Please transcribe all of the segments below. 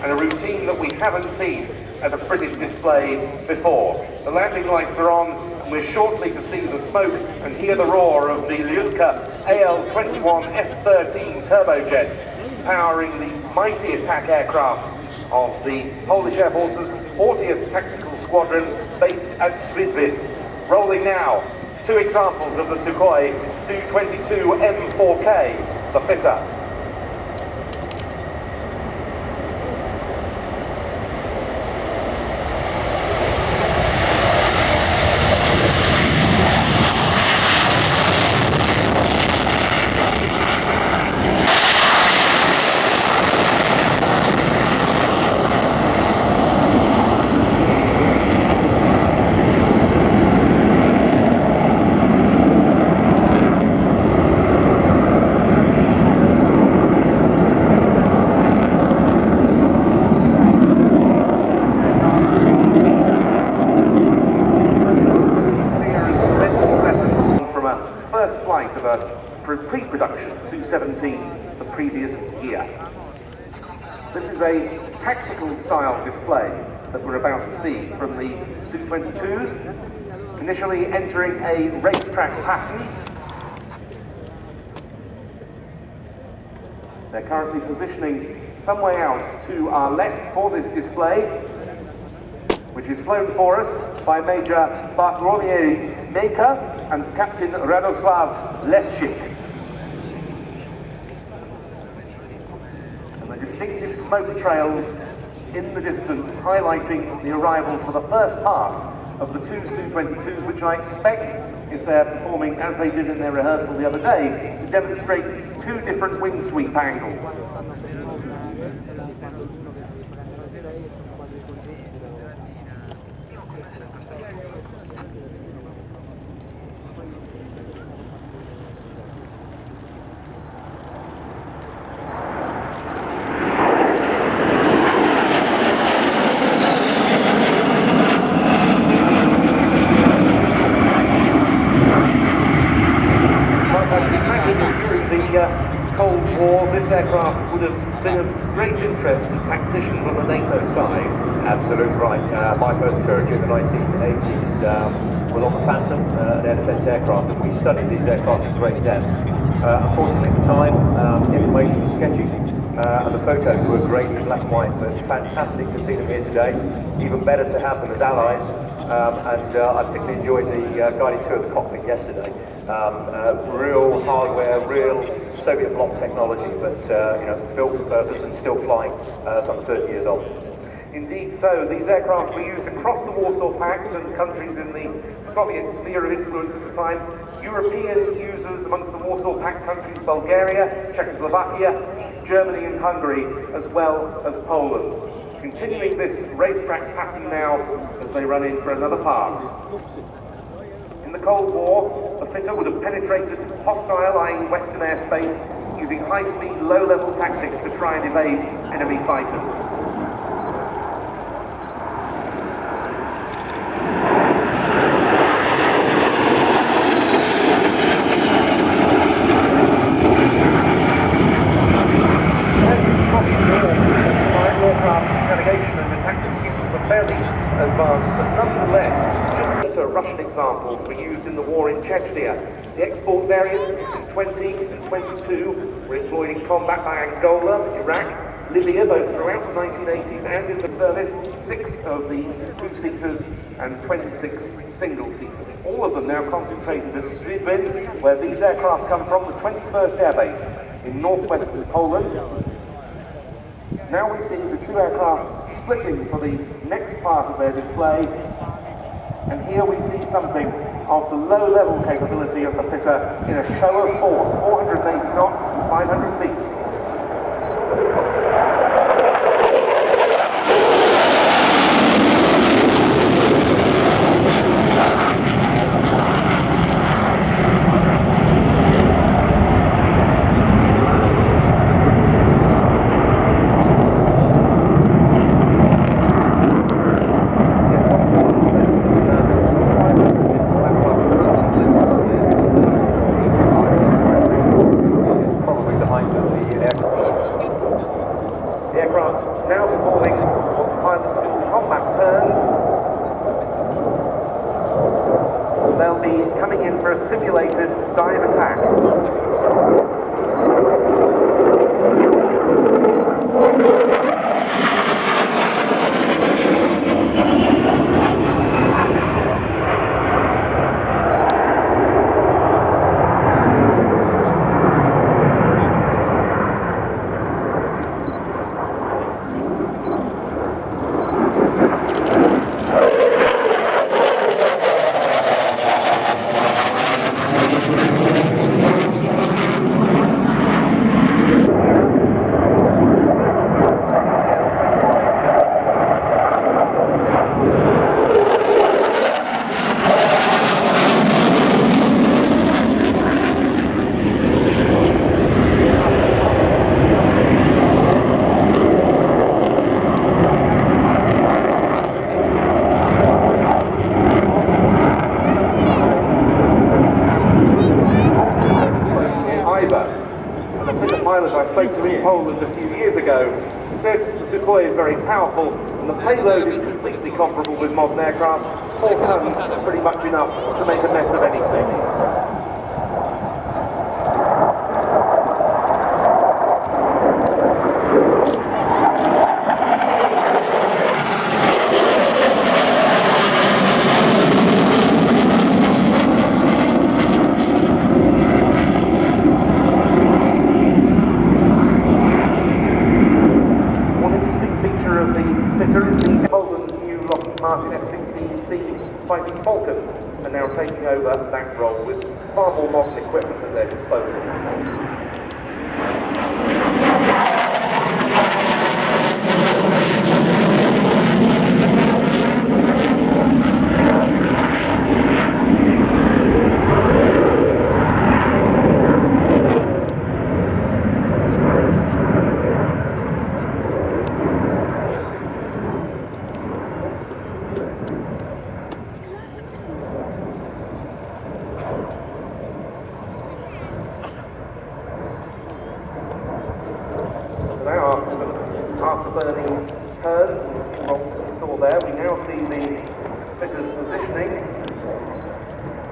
and a routine that we haven't seen at a British display before. The landing lights are on, and we're shortly to see the smoke and hear the roar of the Liutka AL-21 F-13 turbojets powering the mighty attack aircraft of the Polish Air Force's 40th Tactical Squadron based at Su-22. Rolling now, two examples of the Sukhoi Su-22 M4K, the fitter. First flight of a pre-production Su-17 the previous year. This is a tactical style display that we're about to see from the Su-22s, initially entering a racetrack pattern. They're currently positioning some way out to our left for this display, which is flown for us by Major Bartłomiej Majka and Captain Radosław Leszczyk. And the distinctive smoke trails in the distance highlighting the arrival for the first pass of the two Su-22s, which I expect, if they're performing as they did in their rehearsal the other day, to demonstrate two different wing sweep angles. Cold War, this aircraft would have been of great interest to tacticians on the NATO side. Absolutely right. My first tour during the 1980s was on the Phantom, an air defence aircraft, and we studied these aircraft in great depth. Unfortunately at the time, the information was sketchy, and the photos were great in black and white, but fantastic to see them here today. Even better to have them as allies, and I particularly enjoyed the guided tour of the cockpit yesterday. Real hardware, real Soviet bloc technology, but built for purpose and still flying some 30 years old. Indeed so. These aircraft were used across the Warsaw Pact and countries in the Soviet sphere of influence at the time. European users amongst the Warsaw Pact countries, Bulgaria, Czechoslovakia, East Germany and Hungary, as well as Poland. Continuing this racetrack pattern now as they run in for another pass. In the Cold War, the fitter would have penetrated hostile eyeing Western airspace using high-speed, low-level tactics to try and evade enemy fighters. Navigation and the tactical features were fairly advanced, but nonetheless, just Russian examples were used in the war in Chechnya. The export variants, the Su-20 and 22, were employed in combat by Angola, Iraq, Libya, both throughout the 1980s and in the service, 6 of the two-seaters and 26 single-seaters. All of them now concentrated at Su-22, where these aircraft come from, the 21st Air Base in northwestern Poland. Now we see the two aircraft splitting for the next part of their display, and here we see something of the low-level capability of the fitter in a show of force, 480 knots, 500 feet. performing what the pilots call combat turns. They'll be coming in for a simulated dive attack. I spoke to in Poland a few years ago. He said the Sukhoi is very powerful and the payload is completely comparable with modern aircraft. 4 tons are pretty much enough to make a mess of anything. Martin F-16C fighting Falcons are now taking over that role with far more modern equipment at their disposal. Now, after burning turns and rolls we saw there, we now see the fitters positioning,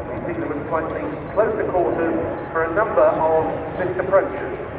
and we see them at slightly closer quarters for a number of missed approaches.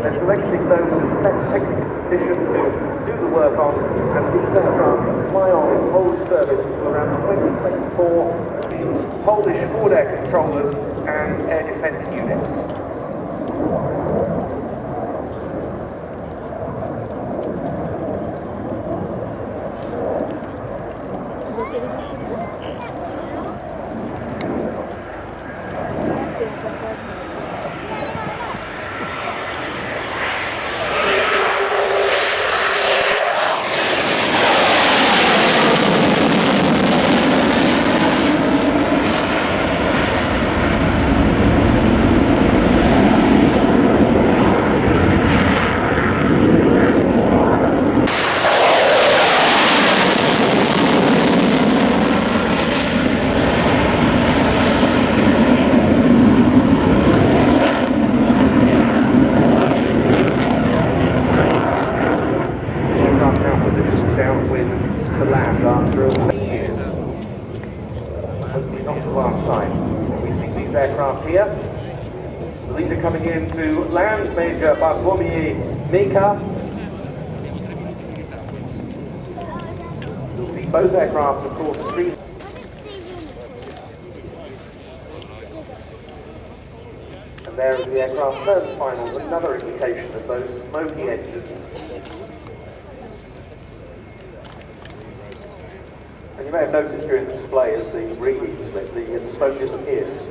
They're selecting those in best technical condition to do the work on, and these aircraft fly on in Polish service until around 2024, Polish forward air controllers and air defence units. Downwind to land after a few years. Hopefully not the last time. We see these aircraft here. The leader coming in to land, Major Bartłomiej Mika. You'll see both aircraft, of course, stream. And there is the aircraft first finals, another indication of those smoky engines. And you may have noticed during the display as the readings that the smoke disappears.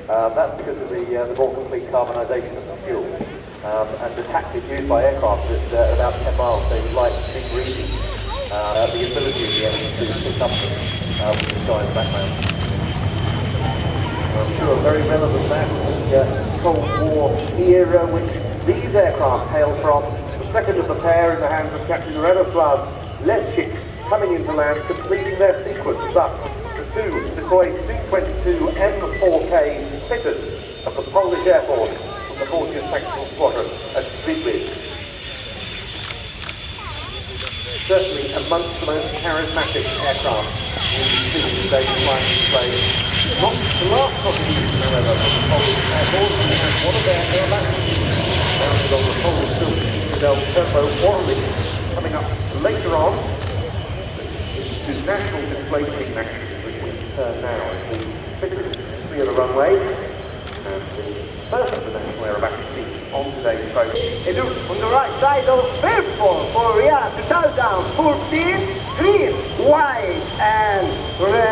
That's because of the more complete carbonisation of the fuel. And the tactic used by aircraft is at about 10 miles, they would like big readings, the ability of the engine to pick up with the sky in the background. I'm sure very relevant back to the Cold War era, which these aircraft hail from. The second of the pair in the hands of Captain Radoslav Leszczyk, coming into land, completing their sequence. Thus, the two Sukhoi Su-22 M4K fitters of the Polish Air Force from the 40th Tactical Squadron at Spidby. Certainly amongst the most charismatic aircraft we've seen in today's flying display. Not the last contribution, however, from the Polish Air Force, who has one of their air battles mounted on the Polish Su-22 Turbo Warwick, coming up later on. This is national display team action, which we turn now as the fitters clear the runway, and the first of the national aerobatic team on today's program. It looks on the right side of Fairport for RIAT 2014, green, white and red.